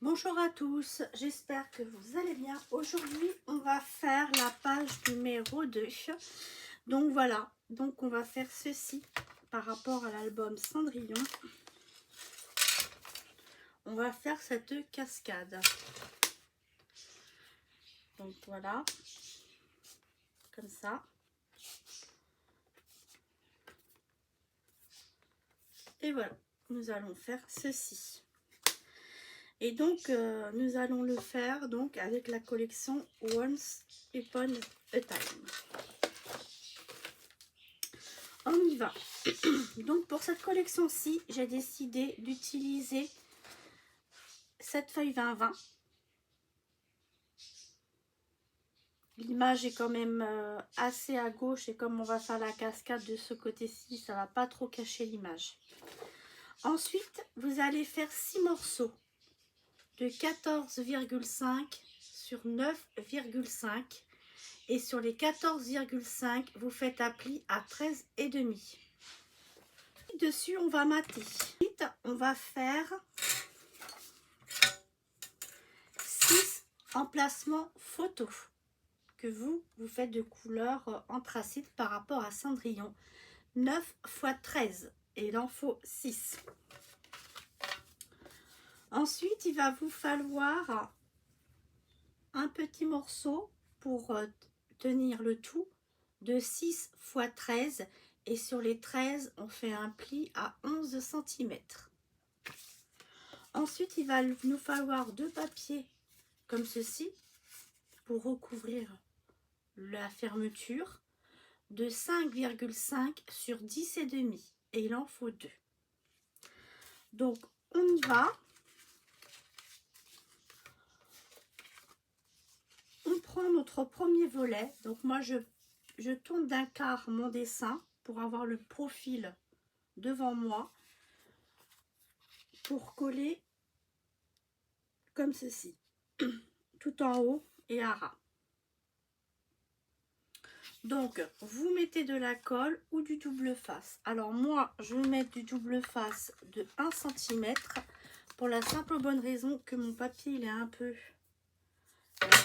Bonjour à tous, j'espère que vous allez bien. Aujourd'hui, on va faire la page numéro 2. Donc voilà, donc on va faire ceci par rapport à l'album Cendrillon. On va faire cette cascade. Donc voilà, comme ça. Et voilà, nous allons faire ceci. Et donc, nous allons le faire donc avec la collection Once Upon a Time. On y va. Donc, pour cette collection-ci, j'ai décidé d'utiliser cette feuille 20-20. L'image est quand même assez à gauche et comme on va faire la cascade de ce côté-ci, ça va pas trop cacher l'image. Ensuite, vous allez faire 6 morceaux de 14,5 sur 9,5 et sur les 14,5 vous faites un pli à 13,5. Dessus on va mater. Ensuite on va faire 6 emplacements photos que vous faites de couleur anthracite par rapport à Cendrillon. 9 x 13 et il en faut 6. Ensuite, il va vous falloir un petit morceau pour tenir le tout de 6 x 13 et sur les 13, on fait un pli à 11 cm. Ensuite, il va nous falloir 2 papiers comme ceci pour recouvrir la fermeture de 5,5 sur 10,5 et il en faut 2. Donc, on y va. On prend notre premier volet. Donc moi je tourne d'un quart mon dessin pour avoir le profil devant moi pour coller comme ceci tout en haut et à ras. Donc vous mettez de la colle ou du double face. Alors moi je vais mettre du double face de 1 cm pour la simple bonne raison que mon papier il est un peu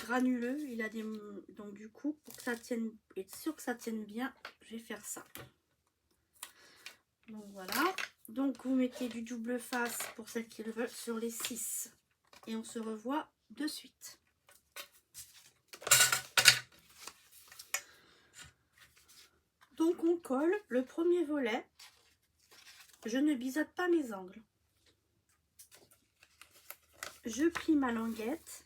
granuleux, il a des, donc du coup pour que ça tienne, être sûr que ça tienne bien, je vais faire ça. Donc voilà, donc vous mettez du double face pour celles qui le veulent sur les 6 et on se revoit de suite. Donc on colle le premier volet, je ne biseaute pas mes angles, je plie ma languette,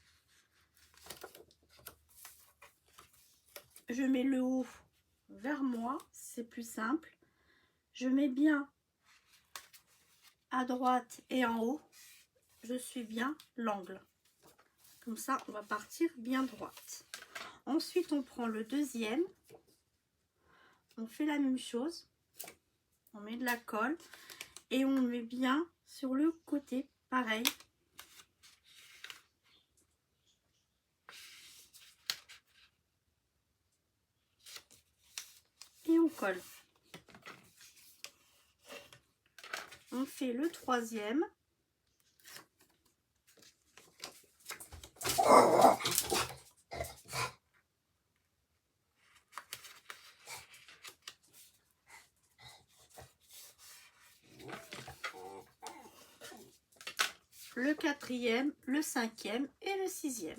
je mets le haut vers moi, c'est plus simple, je mets bien à droite et en haut, je suis bien l'angle. Comme ça, on va partir bien droite. Ensuite, on prend le deuxième. On fait la même chose. On met de la colle. Et on met bien sur le côté, pareil. Et on colle. On fait le troisième. Le quatrième, le cinquième et le sixième.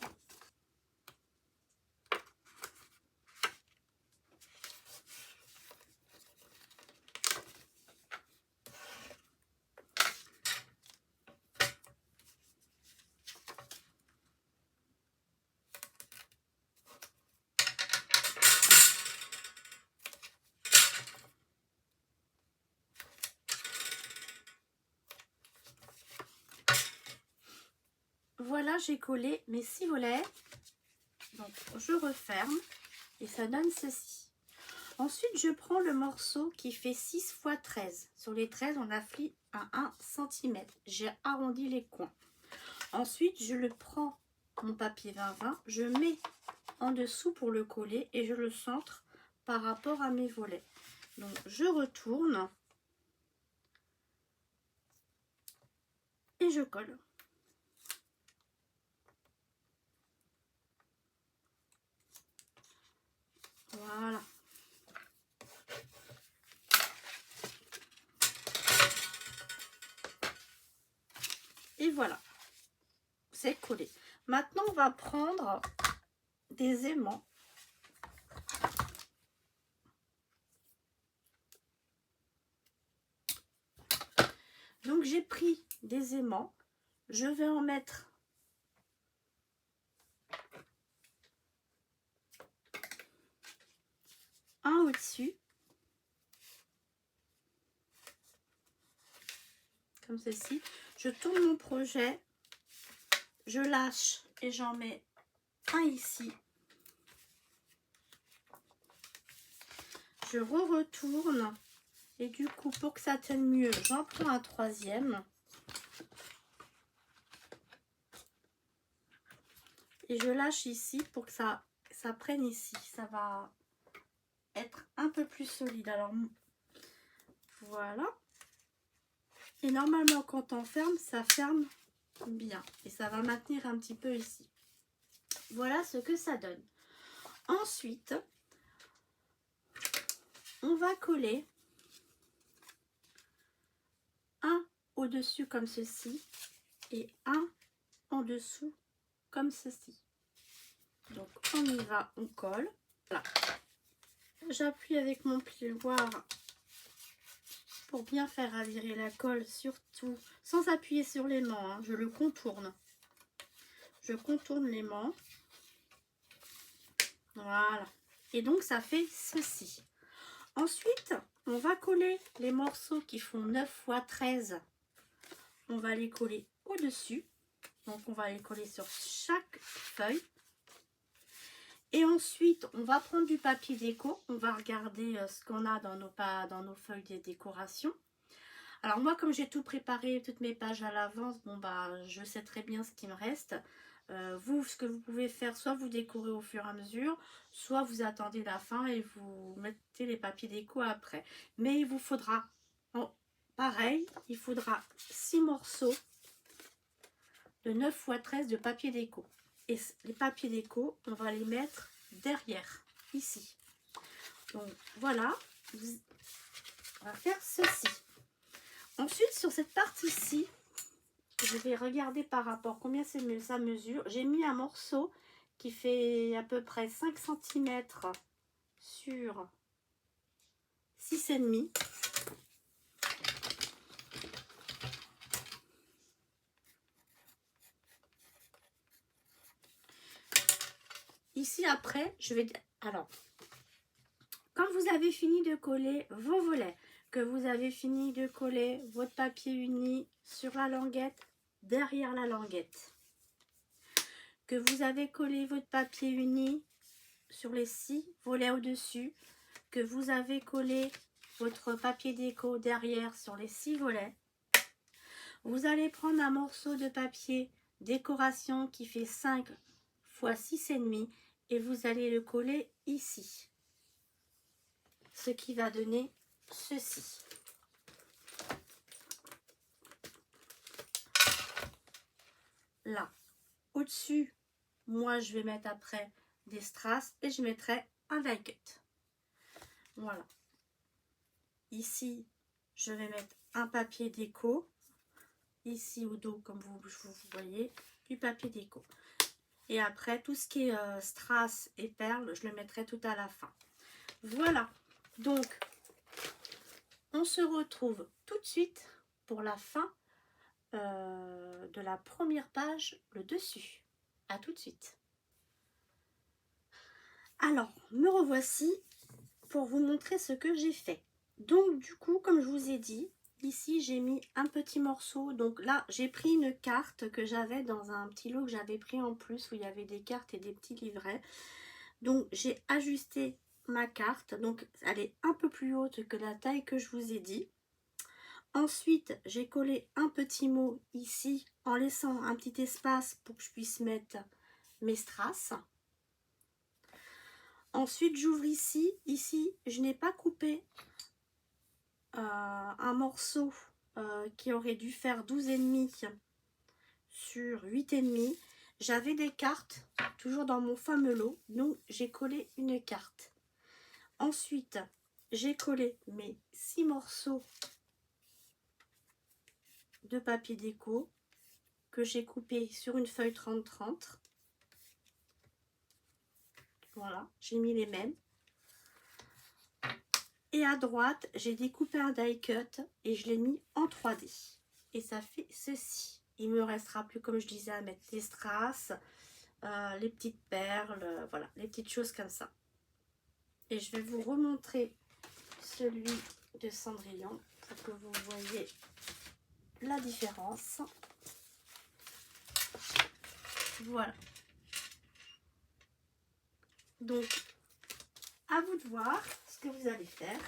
Voilà, j'ai collé mes 6 volets. Donc, je referme et ça donne ceci. Ensuite, je prends le morceau qui fait 6 x 13. Sur les 13, on afflie à 1 cm. J'ai arrondi les coins. Ensuite, je le prends, mon papier 20-20, je mets en dessous pour le coller et je le centre par rapport à mes volets. Donc, je retourne et je colle. voilà, c'est collé. Maintenant, on va prendre des aimants. Donc, j'ai pris des aimants. Je vais en mettre un au-dessus. Comme ceci. Je tourne mon projet. Je lâche et j'en mets un ici. Je retourne. Et du coup, pour que ça tienne mieux, j'en prends un troisième. Et je lâche ici pour que ça prenne ici. Ça va être un peu plus solide. Alors, voilà. Et normalement, quand on ferme, ça ferme bien. Et ça va maintenir un petit peu ici. Voilà ce que ça donne. Ensuite, on va coller un au-dessus comme ceci et un en dessous comme ceci. Donc, on y va, on colle. Voilà. J'appuie avec mon plioir pour bien faire adhérer la colle, surtout sans appuyer sur l'aimant, hein. Je le contourne. Je contourne l'aimant. Voilà. Et donc, ça fait ceci. Ensuite, on va coller les morceaux qui font 9 x 13. On va les coller au-dessus. Donc, on va les coller sur chaque feuille. Et ensuite, on va prendre du papier déco. On va regarder ce qu'on a dans nos feuilles de décoration. Alors moi, comme j'ai tout préparé, toutes mes pages à l'avance, bon bah, je sais très bien ce qui me reste. Vous, ce que vous pouvez faire, soit vous décorez au fur et à mesure, soit vous attendez la fin et vous mettez les papiers déco après. Mais il vous faudra, pareil, il faudra 6 morceaux de 9 x 13 de papier déco. Et les papiers déco, on va les mettre derrière, ici. Donc voilà, on va faire ceci. Ensuite, sur cette partie-ci, je vais regarder par rapport combien ça mesure. J'ai mis un morceau qui fait à peu près 5 cm sur 6,5. Ici, après, je vais... Alors, quand vous avez fini de coller vos volets, que vous avez fini de coller votre papier uni sur la languette, derrière la languette, que vous avez collé votre papier uni sur les 6 volets au-dessus, que vous avez collé votre papier déco derrière sur les 6 volets, vous allez prendre un morceau de papier décoration qui fait 5 x 6,5 et vous allez le coller ici. Ce qui va donner ceci. Là, au-dessus, moi je vais mettre après des strass et je mettrai un die-cut. Voilà. Ici, je vais mettre un papier déco. Ici au dos, comme vous voyez, du papier déco. Et après, tout ce qui est strass et perles, je le mettrai tout à la fin. Voilà. Donc, on se retrouve tout de suite pour la fin de la première page, le dessus. À tout de suite. Alors, me revoici pour vous montrer ce que j'ai fait. Donc, du coup, comme je vous ai dit, ici, j'ai mis un petit morceau. Donc là, j'ai pris une carte que j'avais dans un petit lot que j'avais pris en plus, où il y avait des cartes et des petits livrets. Donc, j'ai ajusté ma carte. Donc, elle est un peu plus haute que la taille que je vous ai dit. Ensuite, j'ai collé un petit mot ici, en laissant un petit espace pour que je puisse mettre mes strass. Ensuite, j'ouvre ici. Ici, je n'ai pas coupé un morceau qui aurait dû faire 12,5 sur 8,5. J'avais des cartes, toujours dans mon fameux lot, donc j'ai collé une carte. Ensuite, j'ai collé mes 6 morceaux de papier déco que j'ai coupé sur une feuille 30-30. Voilà, j'ai mis les mêmes. Et à droite, j'ai découpé un die cut et je l'ai mis en 3D. Et ça fait ceci. Il me restera plus, comme je disais, à mettre les strass, les petites perles, voilà, les petites choses comme ça. Et je vais vous remontrer celui de Cendrillon pour que vous voyez la différence. Voilà. Donc, à vous de voir ce que vous allez faire.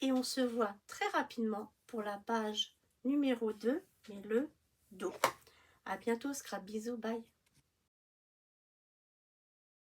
Et on se voit très rapidement pour la page numéro 2, mais le dos. À bientôt, Scrap. Bisous, bye.